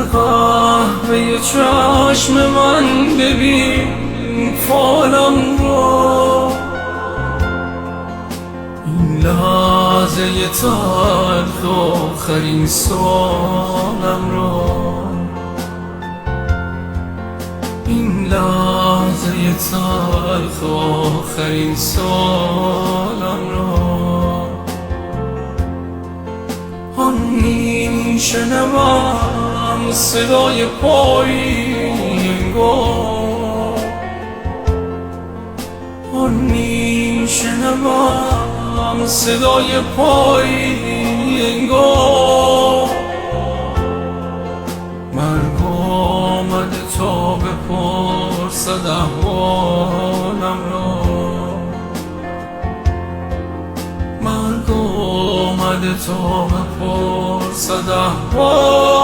قهوه چشم من ببین فالم را، این لحظه تلخ آخرین سالم را، این لحظه تلخ آخرین سالم را. آن میشنوم صدای پایی انگار، آن میشنوم صدای پایی انگار. مرگ آمده تا بپرسد احوالم را، مرگ آمده تا بپرسد احوالم